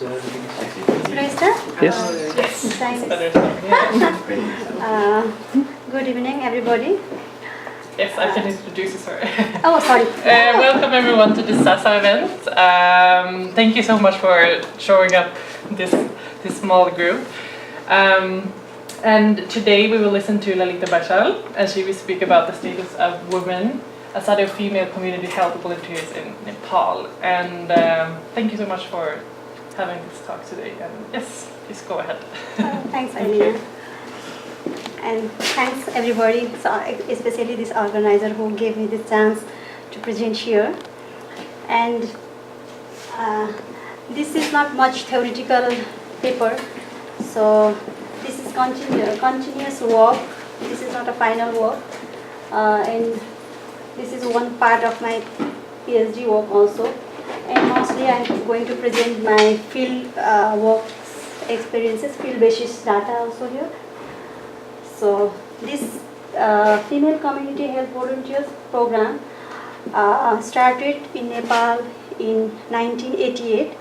Yes. Good evening, everybody. Yes, I can introduce you, sorry. Oh, sorry. Welcome everyone to this SASA event. Thank you so much for showing up this small group. And today we will listen to Lalita Bashyal, and she will speak about the status of women as other female community health volunteers in Nepal. And thank you so much for having this talk today. And yes, please go ahead. Thanks, Alina. And thanks everybody, especially this organizer who gave me this chance to present here. And this is not much theoretical paper, so this is continuous work. This is not a final work, and this is one part of my PhD work also. And mostly I'm going to present my field work experiences, field-based data also here. So this female community health volunteers program started in Nepal in 1988,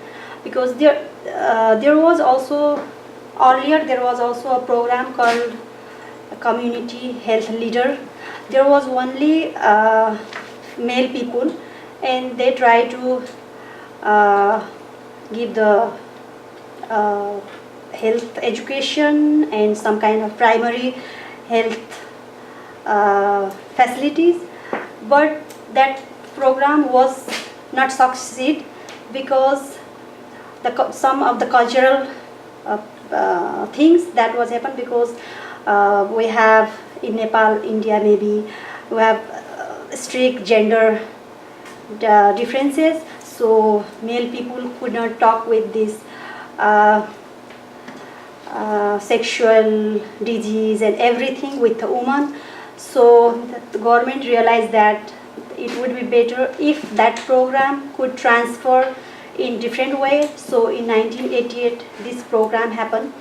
because there was also earlier there was also a program called community health leader. There was only male people, and they try to give the health education and some kind of primary health facilities, but that program was not succeed because some of the cultural things that was happened, because we have in Nepal, India maybe, we have strict gender differences, so male people could not talk with this sexual disease and everything with the woman. So the government realized that it would be better if that program could transfer in different way. So in 1988 this program happened,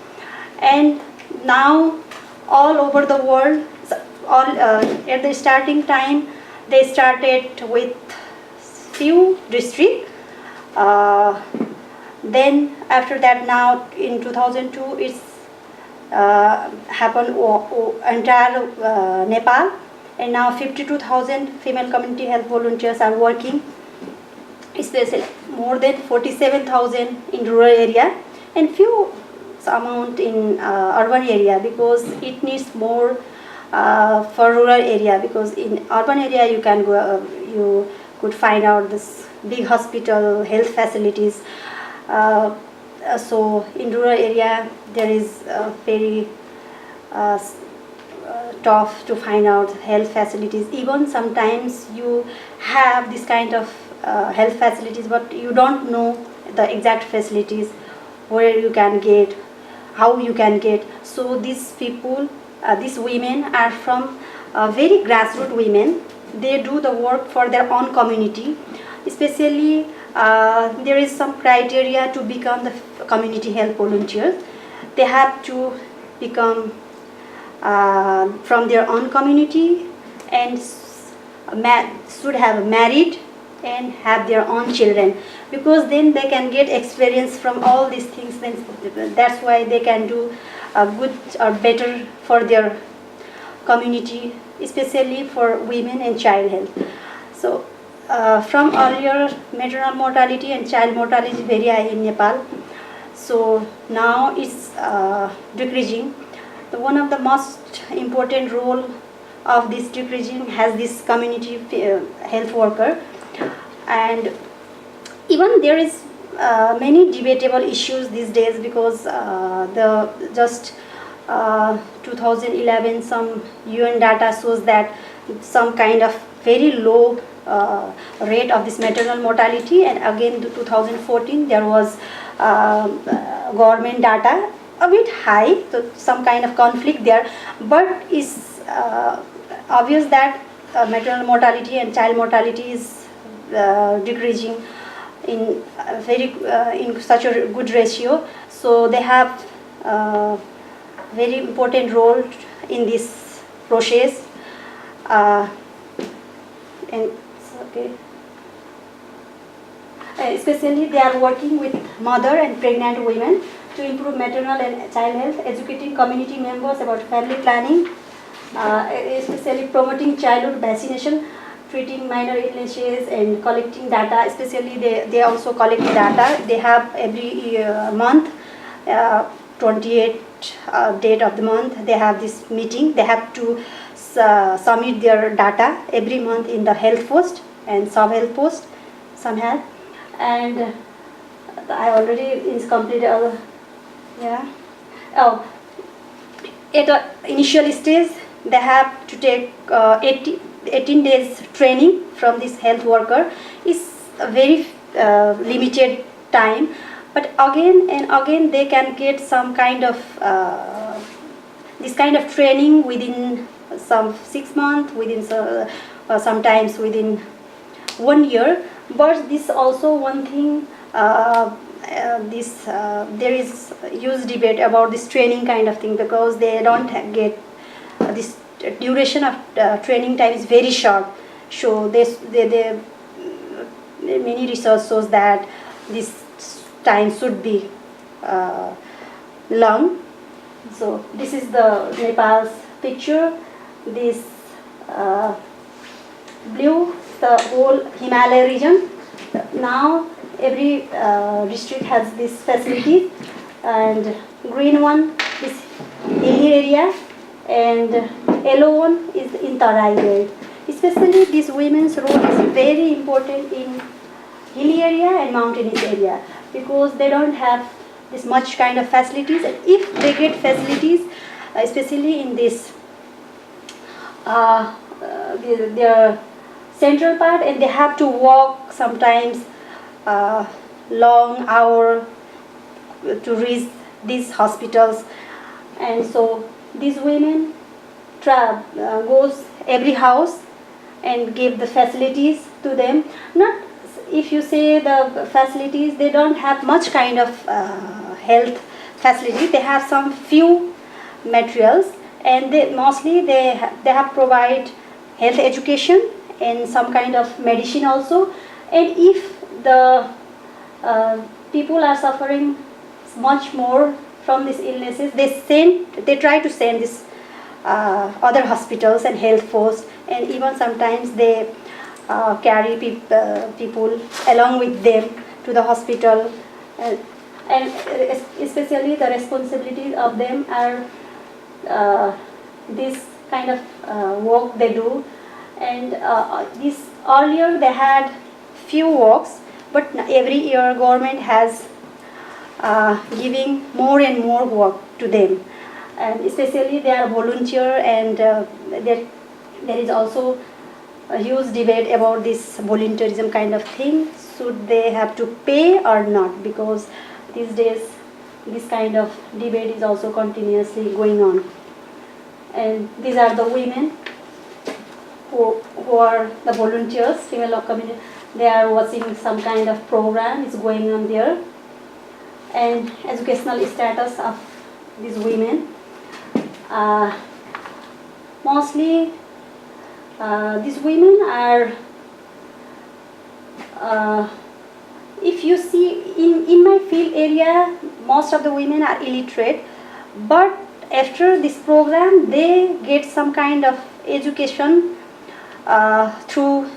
and now all over the world, at the starting time they started with few districts. Then after that, now in 2002 it's happened entire Nepal, and now 52,000 female community health volunteers are working, especially more than 47,000 in rural area and few amount in urban area, because it needs more for rural area, because in urban area you can go, you could find out this big hospital, health facilities. So in rural area there is very tough to find out health facilities. Even sometimes you have this kind of health facilities, but you don't know the exact facilities where you can get, how you can get. So these people, these women are from very grassroots women. They do the work for their own community. Especially there is some criteria to become the community health volunteers. They have to become from their own community, and should have married and have their own children, because then they can get experience from all these things. Then that's why they can do good or better for their community, especially for women and child health. So from earlier, maternal mortality and child mortality is very high in Nepal. So now it's decreasing. One of the most important role of this decreasing has this community health worker. And even there is many debatable issues these days, because the just 2011 some UN data shows that some kind of very low rate of this maternal mortality, and again 2014 there was government data a bit high, so some kind of conflict there. But it's obvious that maternal mortality and child mortality is decreasing in in such a good ratio. So they have very important role in this process. And okay. Especially they are working with mother and pregnant women to improve maternal and child health, educating community members about family planning, especially promoting childhood vaccination, treating minor illnesses and collecting data. Especially they also collect data. They have every month, 28th date of the month, they have this meeting. They have to submit their data every month in the health post and sub-health post, some have. And I already completed, yeah. Oh, at the initial stage, they have to take 18 days training from this health worker. It's a very limited time, but again and again they can get some kind of this kind of training within some 6 months, within sometimes within 1 year. But this also one thing, there is huge debate about this training kind of thing, because they don't get this duration of training time is very short. So many research shows that this time should be long. So this is the Nepal's picture. This blue, the whole Himalaya region. Now every district has this facility, and green one is hilly area, and yellow one is in Tarai belt. Especially these women's role is very important in hilly area and mountainous area, because they don't have this much kind of facilities. And if they get facilities, especially in this their central part, and they have to walk sometimes long hour to reach these hospitals. And so these women goes every house and give the facilities to them. Not, if you say the facilities, they don't have much kind of health facility. They have some few materials, and mostly they have provide health education and some kind of medicine also. And if the people are suffering much more from these illnesses, they try to send this other hospitals and health posts, and even sometimes they carry people along with them to the hospital, and especially the responsibilities of them are this kind of work they do. And this earlier they had few works, but every year government has giving more and more work to them. And especially they are volunteer, and there is also a huge debate about this volunteerism kind of thing. Should they have to pay or not? Because these days this kind of debate is also continuously going on. And these are the women who are the volunteers, female community. They are watching some kind of program is going on there. And educational status of these women. Mostly these women are, if you see in my field area, most of the women are illiterate, but after this program they get some kind of education through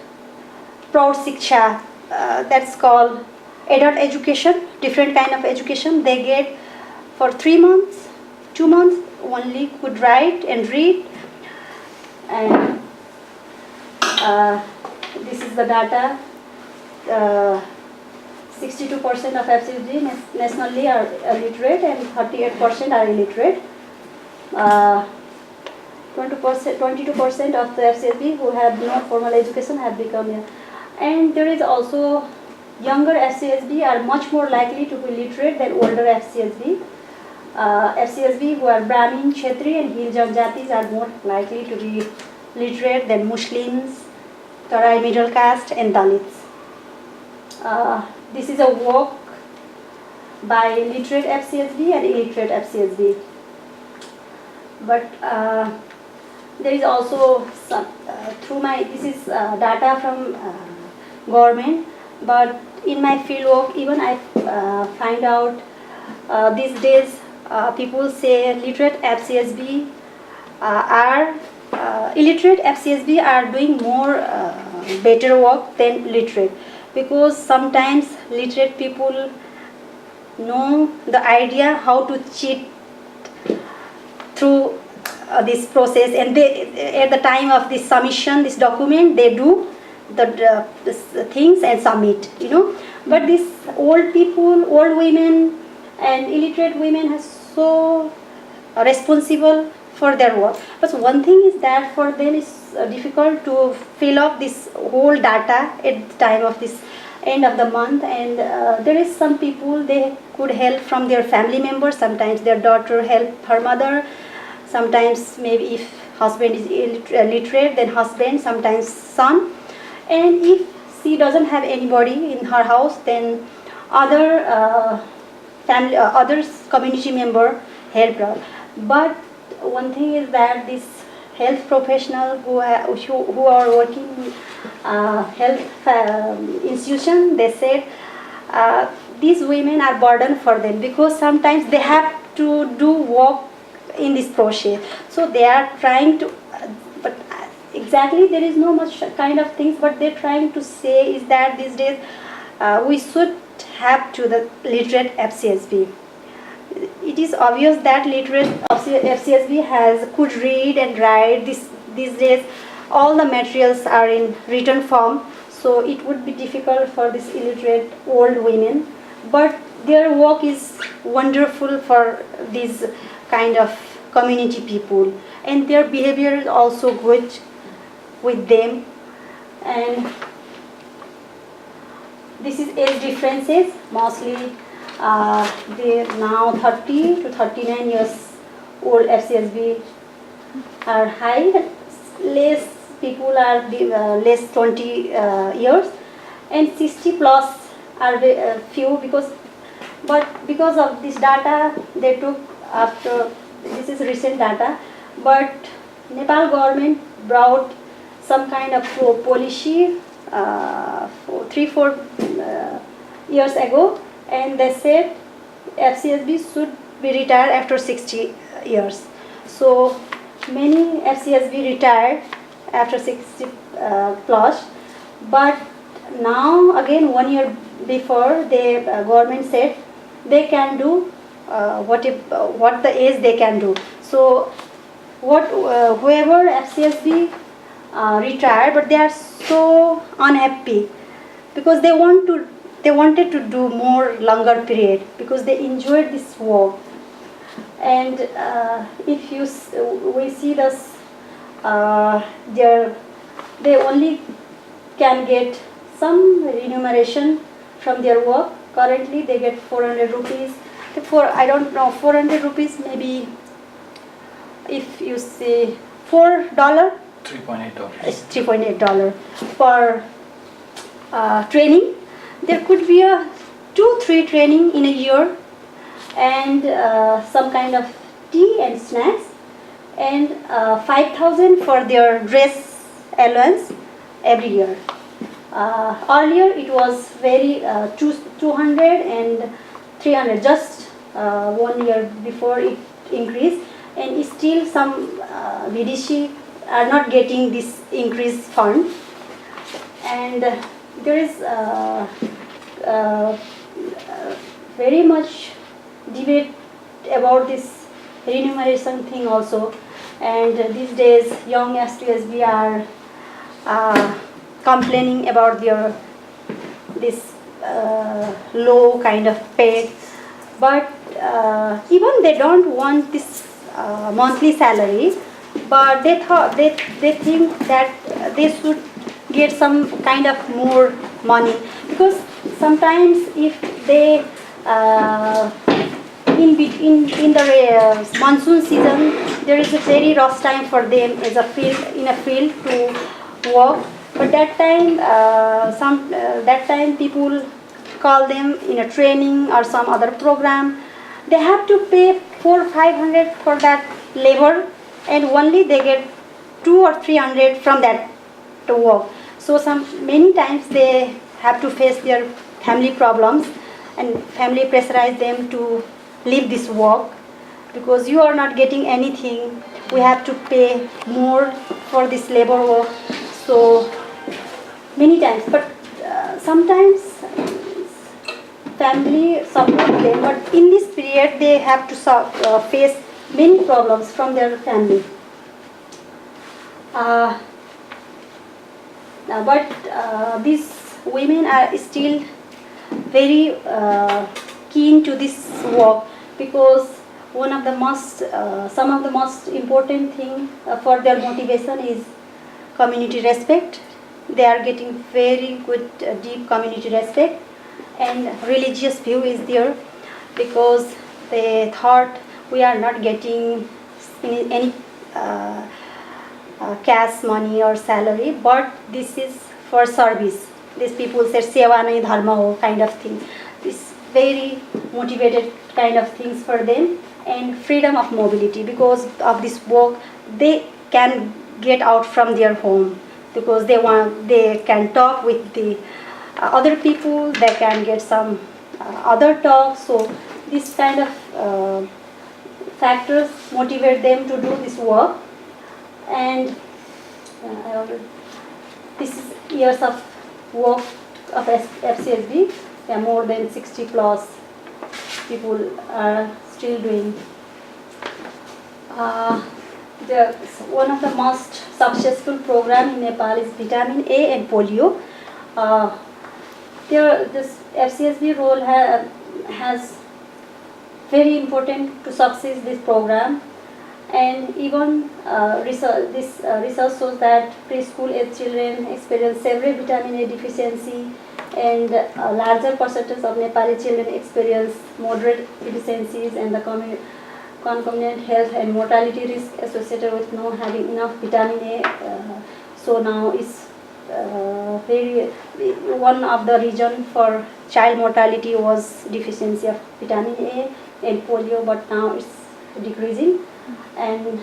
Proud Shiksha, that's called adult education, different kind of education they get for 3 months, 2 months, only could write and read. And this is the data. 62% of FCHV nationally are illiterate, and 38% are illiterate. 22% of the FCHV who have no formal education have become, and there is also younger FCHV are much more likely to be literate than older FCHV. FCHV who are Brahmin, Kshetri and Hill Janjatis are more likely to be literate than Muslims, Tarai middle caste and Dalits. This is a work by literate FCHV and illiterate FCHV. But there is also some, this is data from government. But in my field work, even I find out these days people say literate FCHV are illiterate FCHV are doing more better work than literate, because sometimes literate people know the idea how to cheat through this process, and they at the time of this submission, this document, they do the things and submit, but these old people, old women and illiterate women are so responsible for their work. But one thing is that for them it's difficult to fill up this whole data at the time of this end of the month, and there is some people, they could help from their family members. Sometimes their daughter help her mother, sometimes maybe if husband is illiterate, then husband, sometimes son, and if she doesn't have anybody in her house, then other family, others community member help her. But one thing is that this health professional who are working in health institution, they said these women are burden for them, because sometimes they have to do work in this process, so they are trying to but exactly there is no much kind of things, but they're trying to say is that these days we should have to the literate FCHV. It is obvious that literate FCHV could read and write. These days all the materials are in written form, so it would be difficult for these illiterate old women, but their work is wonderful for these kind of community people, and their behavior is also good with them. And this is age differences, mostly they now 30 to 39 years old FCHV are high, less people are less 20 years, and 60 plus are few, because of this data they took after, this is recent data, but Nepal government brought some kind of policy 3-4 years ago, and they said FCHV should be retired after 60 years. So many FCHV retired after 60 plus, but now again 1 year before, the government said they can do what the age they can do. So whoever FCHV retired, but they are so unhappy, because they wanted to do more longer period, because they enjoyed this work. And if we see this, they only can get some remuneration from their work. Currently they get 400 rupees. I don't know, 400 rupees maybe, if you say $4, $3.8. it's $3.8 per training. There could be a 2-3 training in a year, and some kind of tea and snacks, and 5,000 for their dress allowance every year. Earlier it was very 200 and 300, just 1 year before it increased, and still some Vidishi are not getting this increased fund. And there is very much debate about this remuneration thing also, and these days young STSB are complaining about this low kind of pay, but even they don't want this monthly salary, but they think that they should get some kind of more money, because sometimes if they in the monsoon season, there is a very rough time for them as a field to work. But that time people call them in a training or some other program. They have to pay 400-500 for that labor, and only they get 200 or 300 from that to work. So many times they have to face their family problems, and family pressurize them to leave this work because you are not getting anything. We have to pay more for this labor work. So many times, but sometimes family support them, but in this period they have to face many problems from their family. But these women are still very keen to this work because one of the most, some of the most important thing for their motivation is community respect. They are getting very good deep community respect, and religious view is there because they thought we are not getting any cash money or salary, but this is for service. These people say seva nahi dharma ho kind of thing. This very motivated kind of things for them, and freedom of mobility because of this work they can get out from their home because they can talk with the other people, they can get some other talk. So this kind of factors motivate them to do this work. And this is years of work of FCHV. There are more than 60 plus people are still doing. One of the most successful program in Nepal is vitamin A and polio. This FCHV role has very important to succeed this program, and even research shows that preschool age children experience severe vitamin A deficiency, and a larger percentage of Nepali children experience moderate deficiencies, and the concomitant health and mortality risk associated with not having enough vitamin A. So now it's one of the reason for child mortality was deficiency of vitamin A and polio, but now it's decreasing. And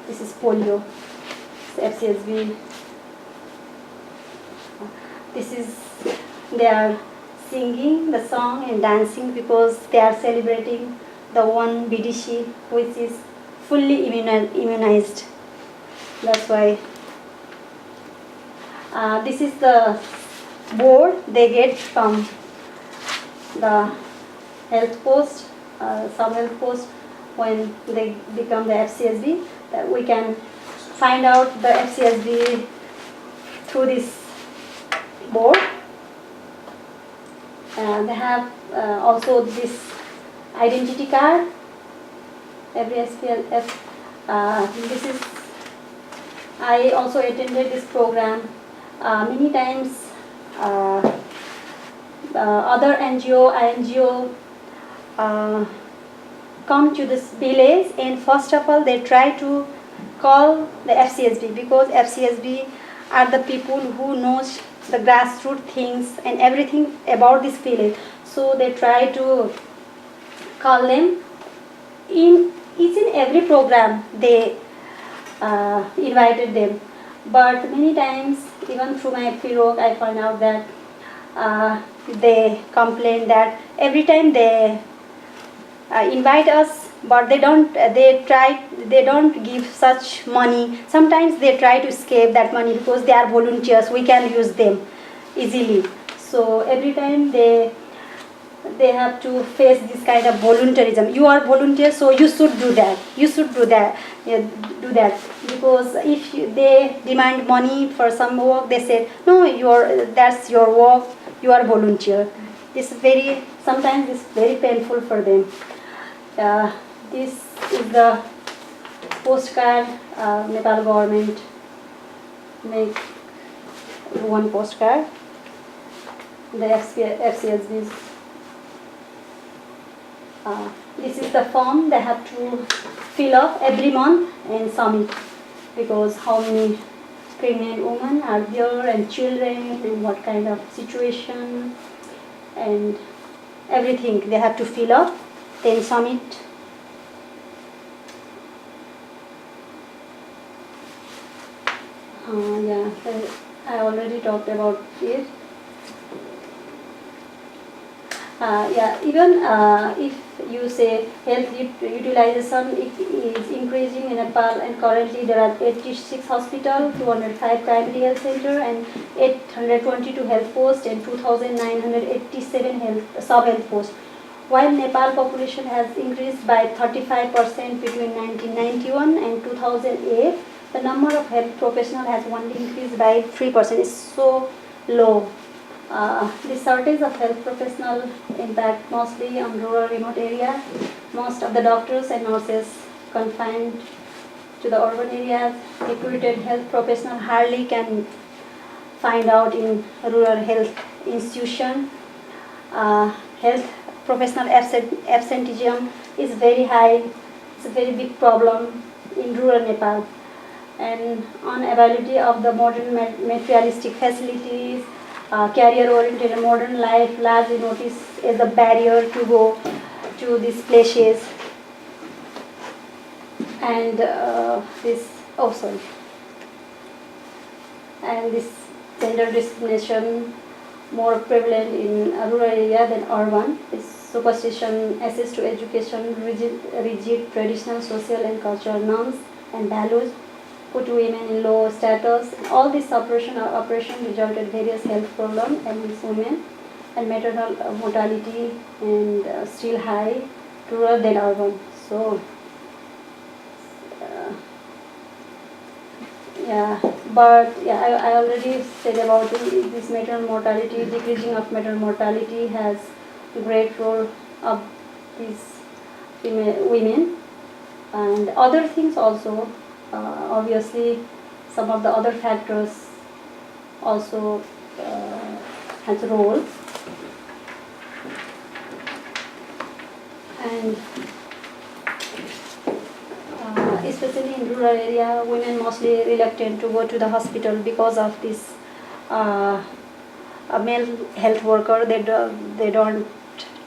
this is polio. It's FCHV. They are singing the song and dancing because they are celebrating the one BDC which is fully immunized. That's why this is the board they get from the health post, some health post when they become the FCHV. That we can find out the FCHV through this board. They have also this identity card. Every SPLF. I also attended this program many times. Other INGO come to this village, and first of all they try to call the FCHV because FCHV are the people who knows the grassroots things and everything about this village. So they try to call them. In each and every program they invited them, but many times even through my pre-work I find out that they complain that every time they invite us, but they don't give such money. Sometimes they try to escape that money because they are volunteers, we can use them easily. So every time they have to face this kind of voluntarism. You are volunteer, so you should do that. You should do that. Because if they demand money for some work, they say no. That's your work. You are volunteer. Sometimes it's very painful for them. This is the postcard. Nepal government make one postcard. The FCHVs. This is the form they have to fill up every month and submit, because how many pregnant women are there and children and what kind of situation and everything they have to fill up, then submit. Yeah, I already talked about it. Yeah, even if you say health utilization is increasing in Nepal, and currently there are 86 hospitals, 205 primary health center, and 822 health posts, and 2,987 sub-health posts. While Nepal population has increased by 35% between 1991 and 2008, the number of health professionals has only increased by 3%. It's so low. The shortage of health professionals impact mostly on rural remote area. Most of the doctors and nurses confined to the urban areas. Recruited health professionals hardly can find out in rural health institution. Health professional absenteeism is very high. It's a very big problem in rural Nepal. And unavailability of the modern materialistic facilities, career-oriented modern life largely noticed as a barrier to go to these places. And and this gender discrimination more prevalent in rural area than urban. This superstition, access to education, rigid traditional social and cultural norms and values put women in low status. All this operation resulted various health problems amongst women, and maternal mortality and still high rural than urban. So I already said about this maternal mortality. Decreasing of maternal mortality has great role of these women, and other things also. Obviously, some of the other factors also has a role, and especially in rural area, women mostly reluctant to go to the hospital because of this a male health worker. They don't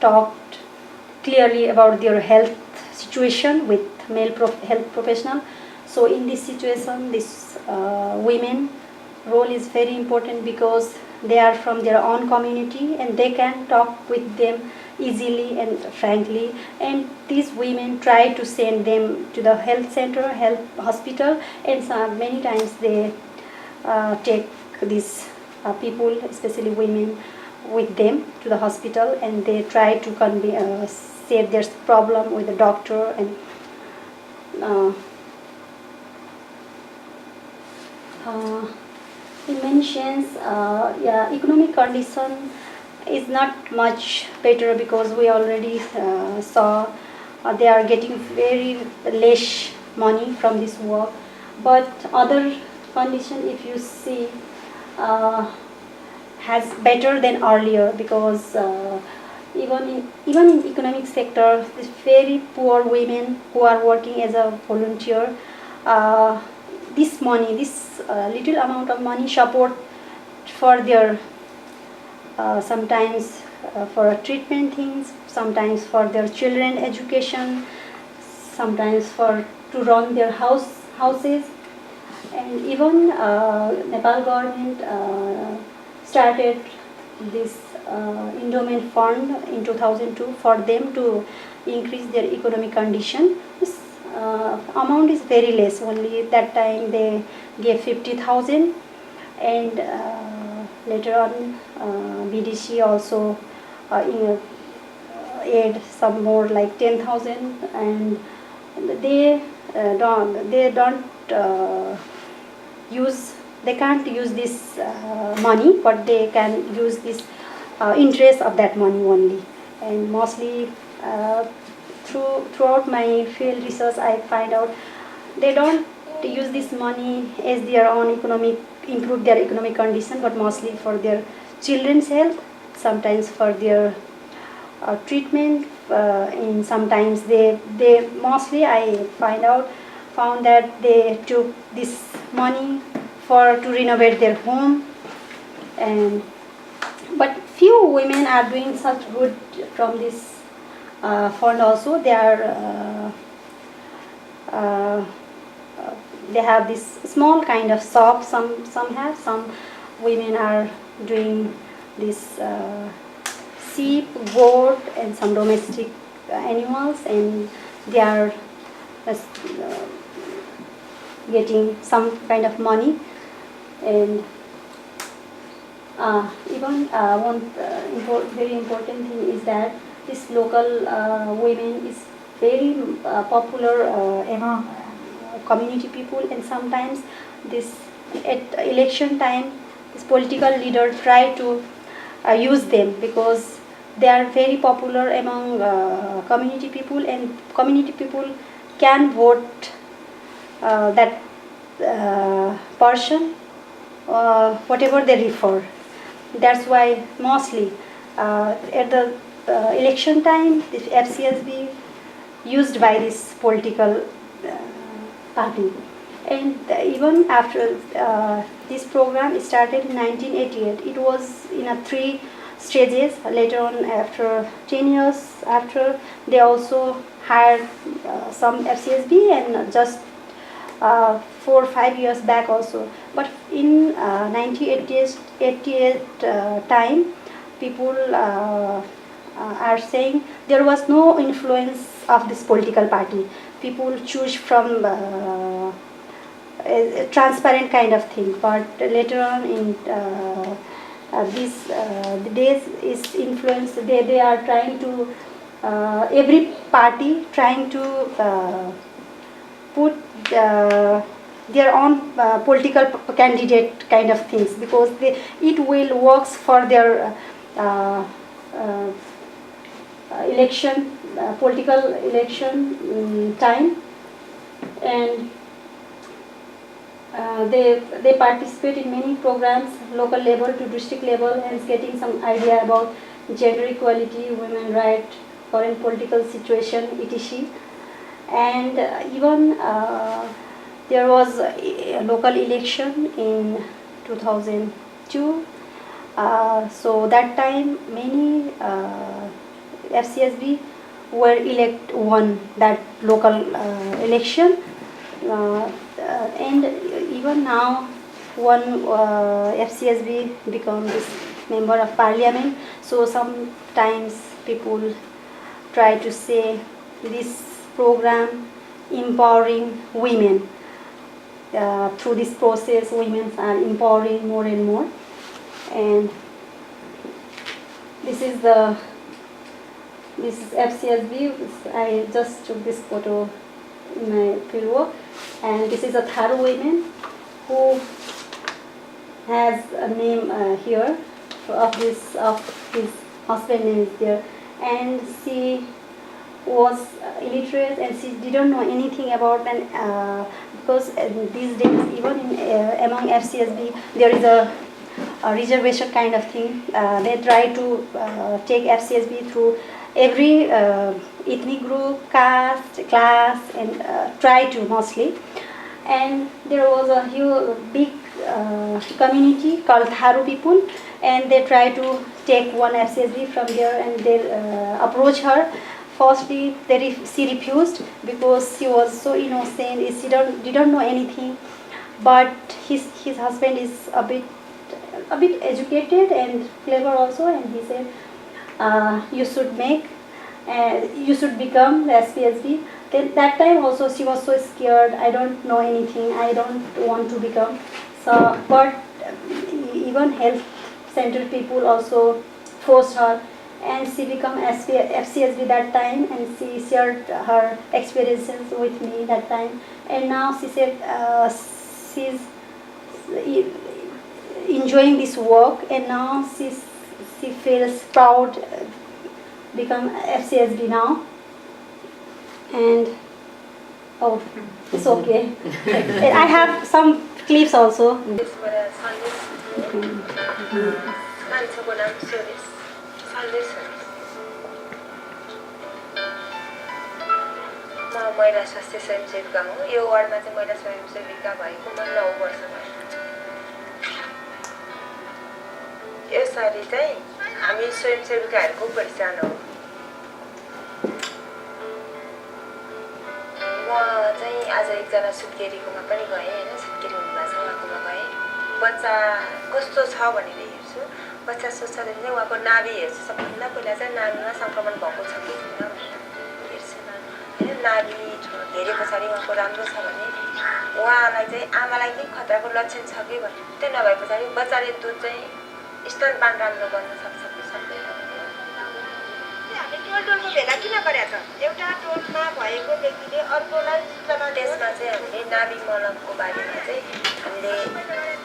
talk clearly about their health situation with male health professional. So in this situation, this women role is very important because they are from their own community and they can talk with them easily and frankly, and these women try to send them to the health center, health hospital, and many times they take these people, especially women, with them to the hospital, and they try to save their problem with the doctor. And he mentions economic condition is not much better because we already saw they are getting very less money from this work, but other condition, if you see, has better than earlier, because even in economic sector, these very poor women who are working as a volunteer, this money, this little amount of money support for their sometimes for treatment things, sometimes for their children education, sometimes to run their houses. And even Nepal government started this endowment fund in 2002 for them to increase their economic condition. This amount is very less. Only at that time they gave 50,000, and later on BDC also add some more like 10,000, and they can't use this money, but they can use this interest of that money only. And mostly throughout my field research, I find out they don't use this money as their own improve their economic condition, but mostly for their children's health, sometimes for their treatment, and sometimes they mostly I found that they took this money to renovate their home. And but few women are doing such good from this fund also. They are they have this small kind of shop. Some have, some women are doing this sheep, goat, and some domestic animals, and they are getting some kind of money. And even one very important thing is that this local women is very popular among community people, and sometimes this at election time this political leader try to use them because they are very popular among community people, and community people can vote that person whatever they refer. That's why mostly at the election time the FCHV used by this political party. And even after this program started in 1988, it was in a 3 stages. Later on, after 10 years after, they also hired some FCHV, and just 4 or 5 years back also. But in 1988 time, people are saying there was no influence of this political party. People choose from a transparent kind of thing. But later on in the days is influence. They are trying to every party trying to put their own political candidate kind of things, because it will works for their election, political election time. And they participate in many programs, local level to district level, and getting some idea about gender equality, women right, current political situation, etc. And even there was a local election in 2002. So that time many FCHV won that local election, and even now one FCHV become this member of parliament. So sometimes people try to say this program empowering women. Through this process, women are empowering more and more. And this is FCHV. I just took this photo in my fieldwork, and this is a Tharo woman who has a name here of his husband name is there, and she was illiterate and she didn't know anything about because these days even in, among FCHV there is a reservation kind of thing. They try to take FCHV through every ethnic group, caste, class, and try to mostly. And there was a huge big community called Tharo people, and they try to take one FCHV from there, and they approach her. Firstly, she refused because she was so innocent. She didn't know anything. But his husband is a bit educated and clever also, and he said, "You should you should become the FCHV." Then that time also she was so scared. I don't know anything. I don't want to become. So, but even health center people also forced her, and she became FCHV that time, and she shared her experiences with me that time. And now she said she's enjoying this work, and now she feels proud become FCHV now. And oh, it's okay. And I have some clips also. महिला स्वास्थ्य स्वयंसेविका हुँ। यो वार्डमा चाहिँ महिला स्वयंसेविका भएको म 9 वर्ष भयो। यसरी चाहिँ हामी स्वयंसेविकाहरूको पहिचान हो। चाहिँ आज एकजना सुत्केरीकोमा पनि गएँ होइन, सुत्केरी हुनुभएको छ उहाँकोमा गएँ। बच्चा कस्तो छ भनेर हेर्छु। बच्चा सोच्दाखेरि चाहिँ उहाँको नाभि हेर्छु। सबभन्दा पहिला चाहिँ नाभिमा सङ्क्रमण भएको छ कि छैन भनेर हेर्छु होइन। नाभि हेरे पछाडि उहाँको राम्रो छ भने उहाँलाई चाहिँ आमालाई केही खतराको लक्षण छ कि भने त्यो नभए पछाडि बच्चाले दुध चाहिँ स्तनपान राम्रो गर्न सक्छ कि सक्दैन। टोलटोलको भेला किन गरे त? एउटा टोलमा भएको व्यक्तिले अर्कोलाई सूचना त्यसमा चाहिँ हामीले नाभि मलमको बारेमा चाहिँ हामीले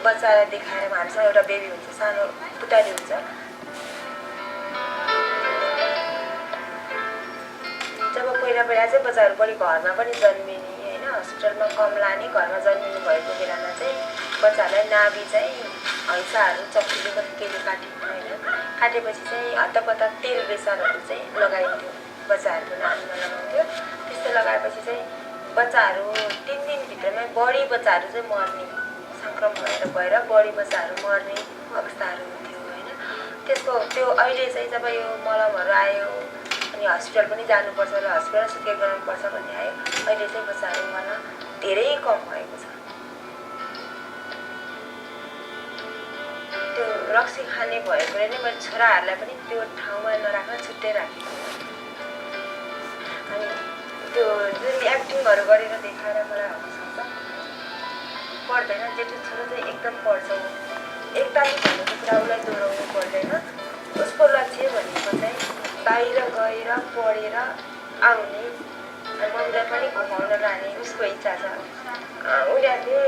बच्चालाई देखाएर हामीसँग एउटा बेबी हुन्छ, सानो पुतली हुन्छ। जब पहिला चाहिँ बच्चाहरू बढी घरमा पनि जन्मिने होइन, हस्पिटलमा कम लाने, घरमा जन्मिनु भएको बेलामा चाहिँ बच्चाहरूलाई नाभि चाहिँ हैसाहरू चक्कीले केले काटिन्छ होइन। काटेपछि चाहिँ हत्तपत्त तेल बेसारहरू चाहिँ लगाइन्थ्यो, बच्चाहरूको नानीमा लगाउँथ्यो। त्यस्तो लगाएपछि चाहिँ बच्चाहरू 3 दिनभित्रमै बढी बच्चाहरू चाहिँ मर्ने, सङ्क्रमण भएर बढी बच्चाहरू मर्ने अवस्थाहरू हुन्थ्यो होइन। त्यसको त्यो अहिले चाहिँ जब यो मलमहरू आयो अनि हस्पिटल पनि जानुपर्छ र हस्पिटल सुत्केरी गराउनुपर्छ भन्ने आयो, अहिले चाहिँ बच्चाहरू मर्न धेरै कम भएको छ। त्यो रक्सी खाने भएकोले नै मैले छोराहरूलाई पनि त्यो ठाउँमा नराख्न छुट्टै राखेको। अनि त्यो जुन एक्टिङहरू गरेर देखाएर मलाई हुनसक्छ पर्दैन। जेठो छोरो चाहिँ एकदम पढ्छ, एकताली भनेको कुरा उसलाई दोहोऱ्याउनु पर्दैन। उसको लक्ष्य भनेको चाहिँ बाहिर गएर पढेर आउने, मम्मीलाई पनि घुमाउन लाने उसको इच्छा छ। उनीहरूले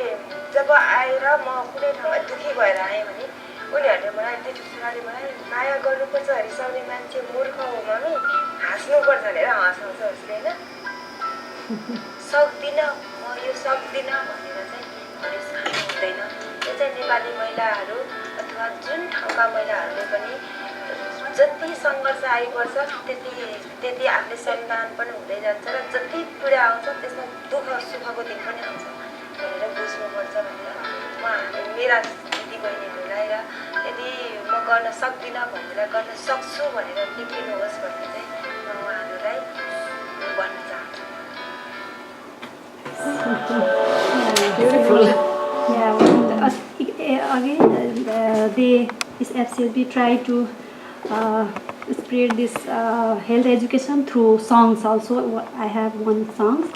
जब आएर म कुनै ठाउँमा दुःखी भएर आएँ भने उनीहरूले मलाई, जेठो छोराले मलाई माया गर्नुपर्छ, रिसाउने मान्छे मूर्ख हो मम्मी, हाँस्नुपर्छ भनेर हँसाउँछ उसले होइन। सक्दिनँ म यो सक्दिनँ भनेर चाहिँ रिस खानु हुँदैन। यो चाहिँ नेपाली महिलाहरू अथवा जुन ठाउँका महिलाहरूले पनि जति सङ्घर्ष आइपर्छ त्यति आफूले सन्तान पनि हुँदै जान्छ र जति पीडा आउँछ त्यसमा दुःख सुखको दिन पनि आउँछ भनेर बुझ्नुपर्छ भनेर म मेरा दिदीबहिनीहरूलाई र यदि म गर्न सक्दिनँ भनेर गर्न सक्छु भनेर निक्लिनुहोस् भन्ने चाहिँ म उहाँहरूलाई भन्न चाहन्छु। Beautiful. Yeah, again, this FCHV try to spread this health education through songs also. I have one song.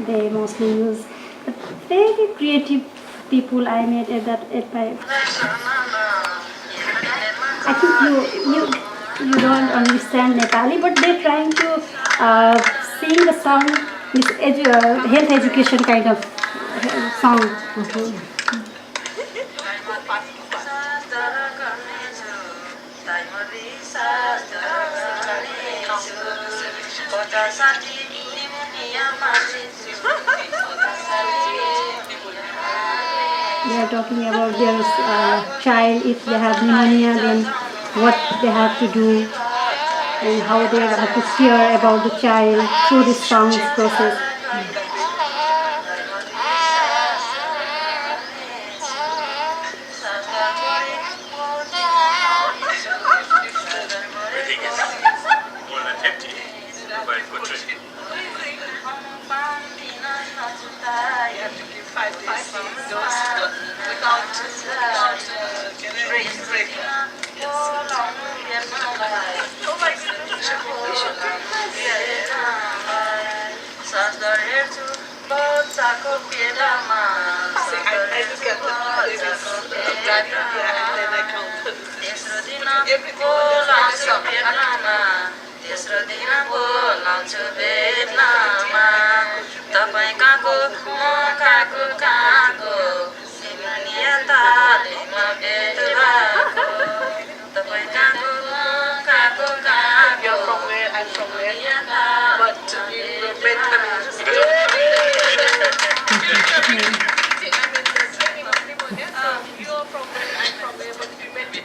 They mostly use very creative people I met at my. I think you don't understand Nepali, but they're trying to sing the song, this health education kind of song. They are talking about their child, if they have pneumonia, then what they have to do and how they have to care about the child through this song process. You're from where? I'm from where? But you were meant, I mean, just you're from where? I'm from where? But you met.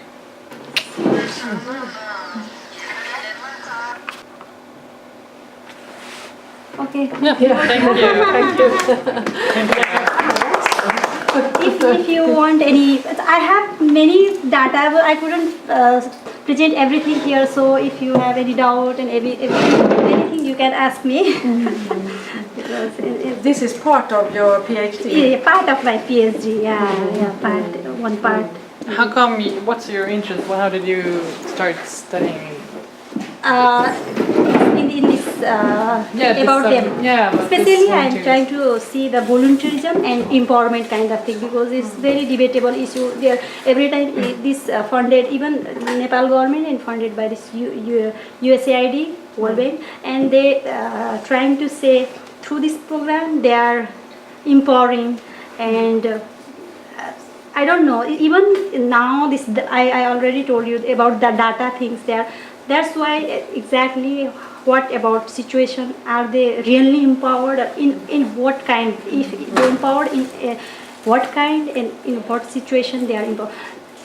Okay. Thank you. If you want any, I have many data, but I couldn't present everything here. So if you have any doubt and anything, you can ask me. because This is part of your PhD. part of my PhD. One part. How come? What's your interest? How did you start studying? In this about them. Yeah. about this Especially, I'm volunteers. trying to see the volunteerism and empowerment kind of thing, because it's very debatable issue. There every time this funded, even Nepal government and funded by this USAID World Bank, and they trying to say through this program they are empowering and. I don't know. Even now, this I already told you about the data things there. That's why exactly what about situation are they really empowered in what kind? If they empowered in what kind and in what situation they are empowered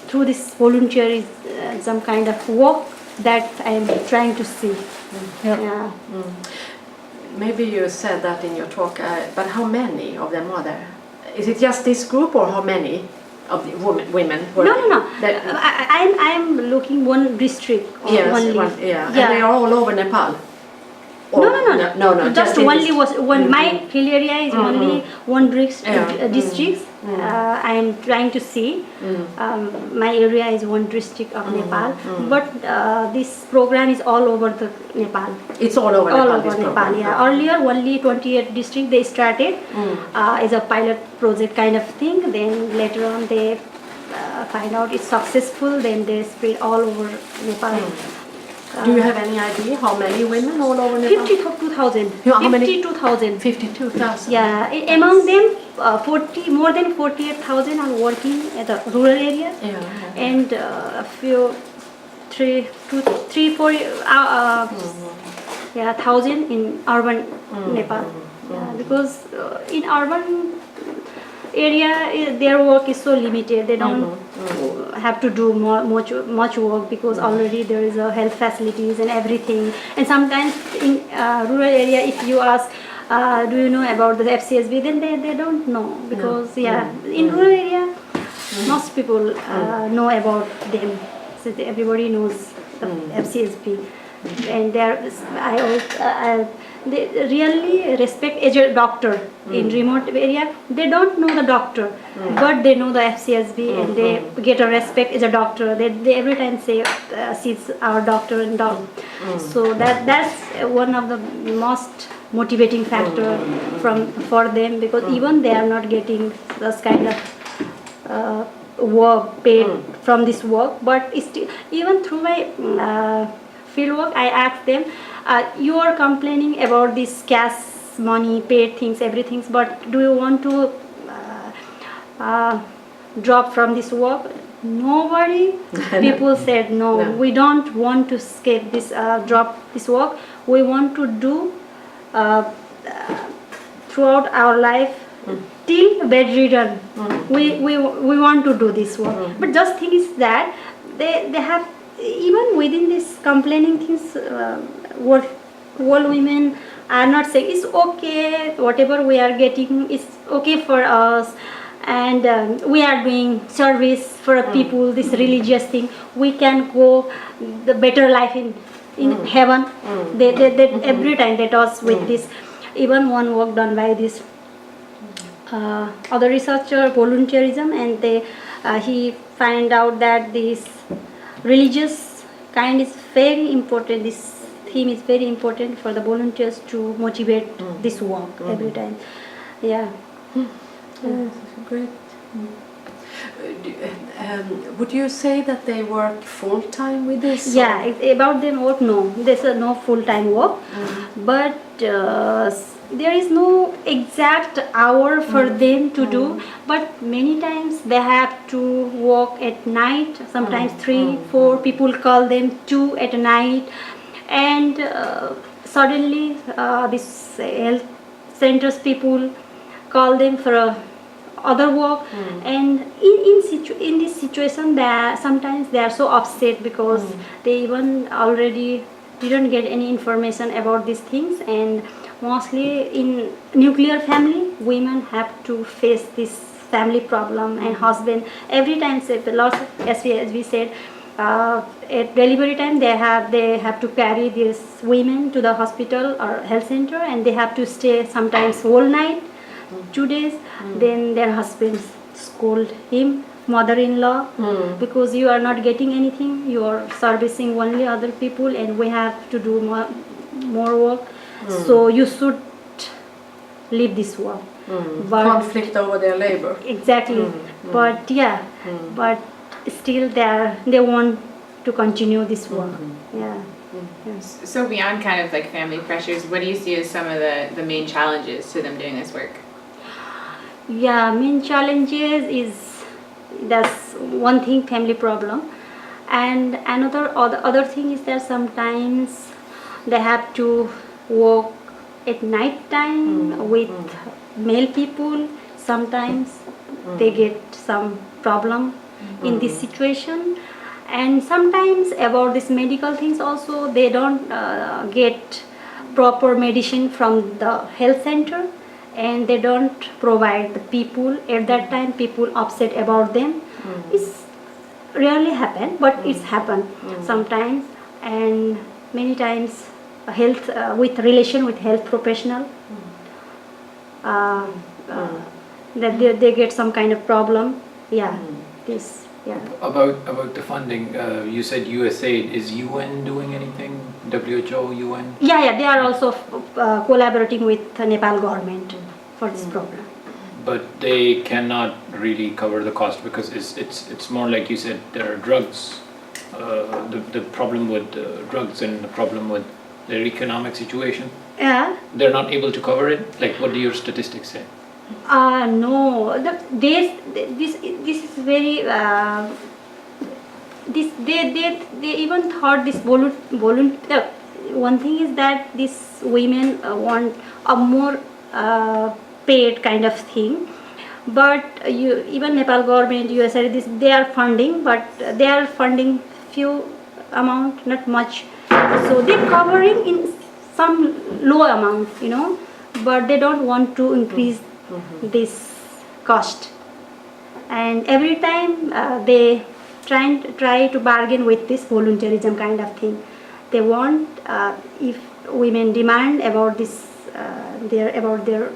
through this volunteerism kind of work that I am trying to see. Yeah. Maybe you said that in your talk, but how many of them are there? Is it just this group, or how many of the women working? No. That- I am looking one district Yes, only. and they are all over Nepal. Or- no. Just in only this- was one. My field area is only one Yeah. district. I am trying to see. My area is one district of Nepal, but this program is all over the Nepal. It's all over All Nepal. over this Nepal. program. Yeah. Earlier, only 28 district they started as a pilot project kind of thing. Then later on, they find out it's successful. Then they spread all over Nepal. Do you have any idea how many women all over Nepal? 52,000. Yeah, how many? 52,000. 52,000. Yeah, among them, more than 48,000 are working at the rural areas, Yeah. and a few, three, four, thousand in urban Nepal. Yeah, because in urban area, their work is so limited. They don't have to do much work, because already there is a health facilities and everything. And sometimes in rural area, if you ask, do you know about the FCHV, then they don't know, because in rural area, most people know about them. So everybody knows the FCHV, and they really respect as a doctor in remote area. They don't know the doctor, but they know the FCSB, and they get a respect as a doctor. They every time say, she's our doctor and dog. So that's one of the most motivating factor for them, because even they are not getting this kind of work paid from this work, but even through my field work, I asked them, you are complaining about this cash money, paid things, everything, but do you want to drop from this work? Nobody. People said no, we don't want to skip this, drop this work. We want to do throughout our life till bedridden. We want to do this work. But just thing is that they have, even within this complaining things, what all women are not saying it's okay, whatever we are getting is okay for us, and we are doing service for people, this religious thing, we can go the better life in heaven. They every time they toss with this. Even one work done by this other researcher, volunteerism, and he find out that this religious kind is very important. This theme is very important for the volunteers to motivate this work every time. Yeah. Great. Would you say that they work full time with this? Yeah, about them work, no. There's no full-time work, but there is no exact hour for them to do, but many times they have to work at night, sometimes 3-4 people call them 2 at night, and suddenly this health centers people call them for other work, and in this situation, sometimes they are so upset because they even already didn't get any information about these things. And mostly in nuclear family, women have to face this family problem, and husband every time say, lots of, as we said, at delivery time they have to carry these women to the hospital or health center, and they have to stay sometimes whole night, 2 days. Then their husbands scold him, mother-in-law, because you are not getting anything, you are servicing only other people and we have to do more work, so you should leave this work. But Conflict over their labor. exactly. But yeah, but still they want to continue this work. Yeah. Yes. So beyond kind of like family pressures, what do you see as some of the main challenges to them doing this work? Yeah, main challenges is that's one thing, family problem, and other thing is that sometimes they have to work at night time with male people. Sometimes they get some problem in this situation, and sometimes about this medical things also they don't get proper medicine from the health center, and they don't provide the people at that time. People upset about them. It's rarely happen, but it's happened sometimes, and many times health with relation with health professional, that they get some kind of problem. Yeah, this. Yeah. About the funding, you said USAID. Is UN doing anything? WHO, UN? Yeah, they are also collaborating with the Nepal government for this program. But they cannot really cover the cost because it's more like you said, there are drugs. The problem with drugs and the problem with their economic situation. Yeah. They're not able to cover it. Like, what do your statistics say? No. This is very. They even thought this one thing is that these women want a more paid kind of thing, but even Nepal government, USAID, they are funding, but they are funding few amount, not much, so they're covering in some low amount, but they don't want to increase this cost, and every time they try to bargain with this volunteerism kind of thing. They want, if women demand about this, about their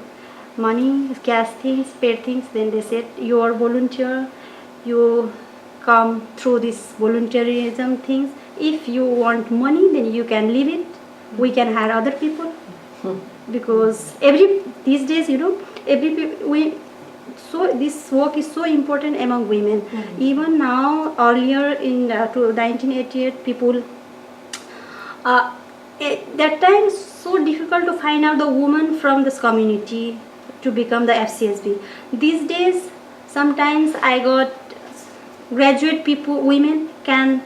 money, cash things, paid things, then they said, you are volunteer, you come through this volunteerism things. If you want money, then you can leave it. We can hire other people, because these days, so this work is so important among women. Even now, earlier in 1988, people, at that time, so difficult to find out the woman from this community to become the FCHV. These days, sometimes I got graduate people, women can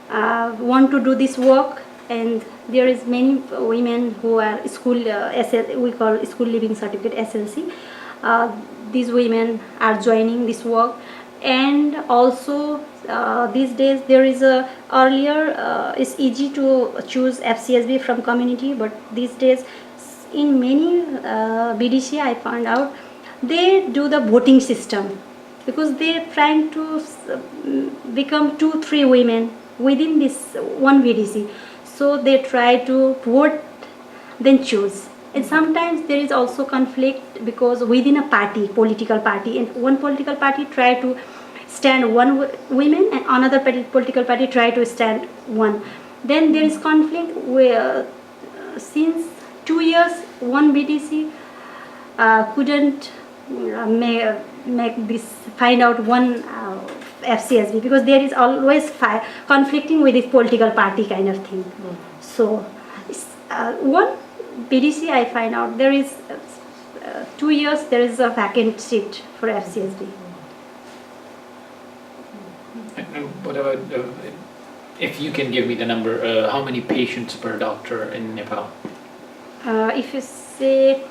want to do this work, and there is many women who are school we call school living certificate, SLC. These women are joining this work, and also these days there is earlier it's easy to choose FCHV from community, but these days in many BDC I found out they do the voting system, because they're trying to become 2-3 women within this one BDC, so they try to vote, then choose. And sometimes there is also conflict, because within a party, political party, and one political party try to stand one women, and another political party try to stand one. Then there is conflict where since 2 years one BDC couldn't make this, find out one FCHV, because there is always conflicting with this political party kind of thing. So one BDC I find out there is 2 years there is a vacant seat for FCHV. And what about, if you can give me the number, how many patients per doctor in Nepal? If you say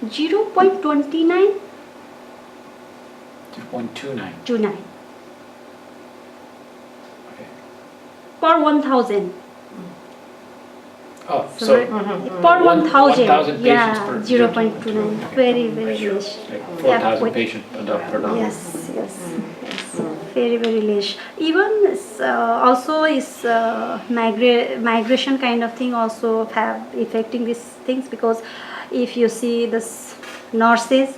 0.29. 2.29. 29 Okay. per 1,000. Oh, So so per 1,000. 1,000 Yeah, patients per 0.29. Very, very less. like 4,000 patients per doctor. Yes. very very less. Even also is migration kind of thing also have affecting these things, because if you see this nurses,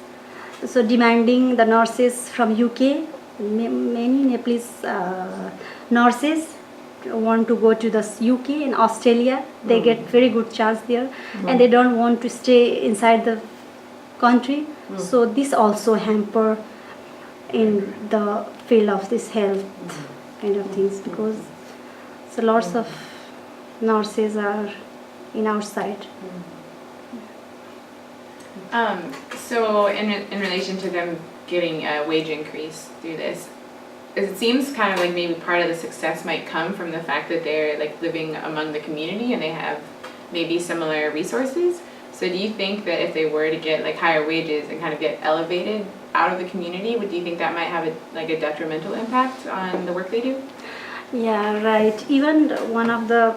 so demanding the nurses from UK, many Nepalese nurses want to go to the UK and Australia. They get very good chance there, and they don't want to stay inside the country. So this also hamper in the field of this health kind of things, because so lots of nurses are in outside. So in relation to them getting a wage increase through this, it seems kind of like maybe part of the success might come from the fact that they're like living among the community and they have maybe similar resources. So do you think that if they were to get like higher wages and kind of get elevated out of the community, do you think that might have a detrimental impact on the work they do? Yeah, right. Even one of the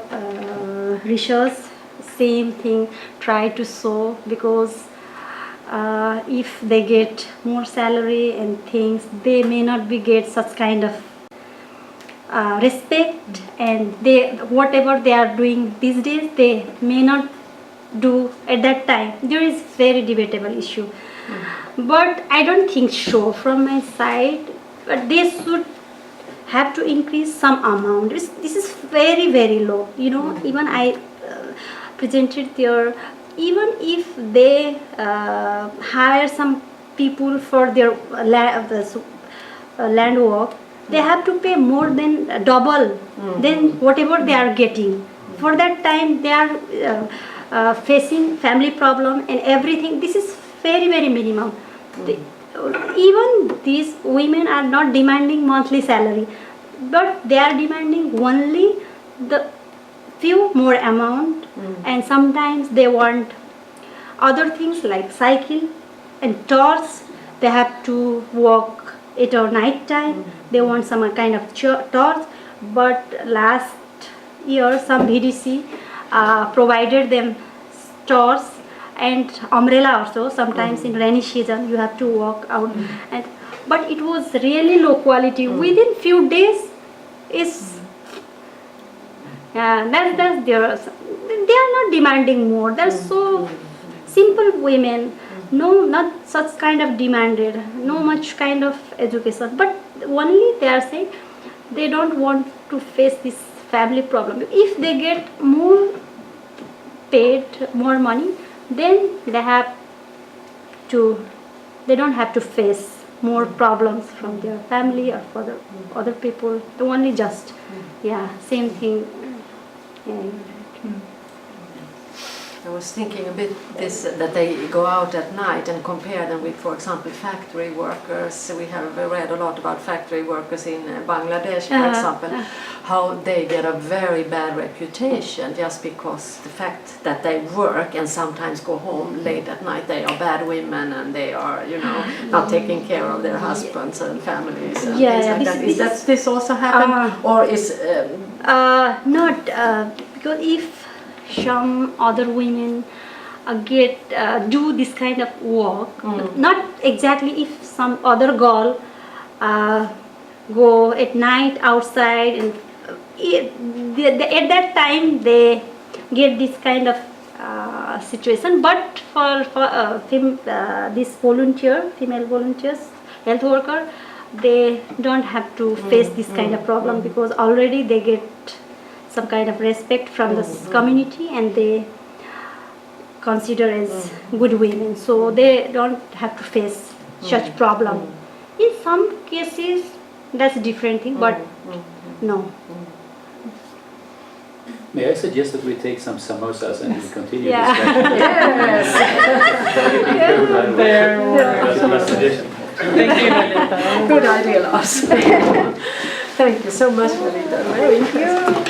research, same thing, try to show, because if they get more salary and things, they may not be get such kind of respect, and they whatever they are doing these days, they may not do at that time. There is very debatable issue, but I don't think so from my side. But they should have to increase some amount. This is very very low. Even I presented there. Even if they hire some people for their land work, they have to pay more than double than whatever they are getting. For that time, they are facing family problem and everything. This is very very minimum. Even these women are not demanding monthly salary, but they are demanding only the few more amount, and sometimes they want other things like cycle and tours. They have to work it or night time. They want some kind of tours. But last year some VDC provided them tours and umbrella also. Sometimes in rainy season you have to walk out, but it was really low quality. Within few days is that's their. They are not demanding more. They're so simple women. No, not such kind of demanded. No much kind of education. But only they are saying they don't want to face this family problem. If they get more paid, more money, then they don't have to face more problems from their family or for the other people. Only just same thing. I was thinking a bit that they go out at night and compare them with, for example, factory workers. We have read a lot about factory workers in Bangladesh, for example, how they get a very bad reputation just because the fact that they work and sometimes go home late at night. They are bad women and they are, not taking care of their husbands and families and things like that. Does this also happen, or is not because if some other women do this kind of work, not exactly if some other girl go at night outside, and at that time they get this kind of situation. But for this female volunteers, health worker, they don't have to face this kind of problem, because already they get some kind of respect from the community and they consider as good women, so they don't have to face such problem. In some cases that's a different thing, but no. May I suggest that we take some samosas and we continue Yeah. this discussion? Thank you, Lalita. good idea, Lars? Thank you so much, Lalita. Very interesting.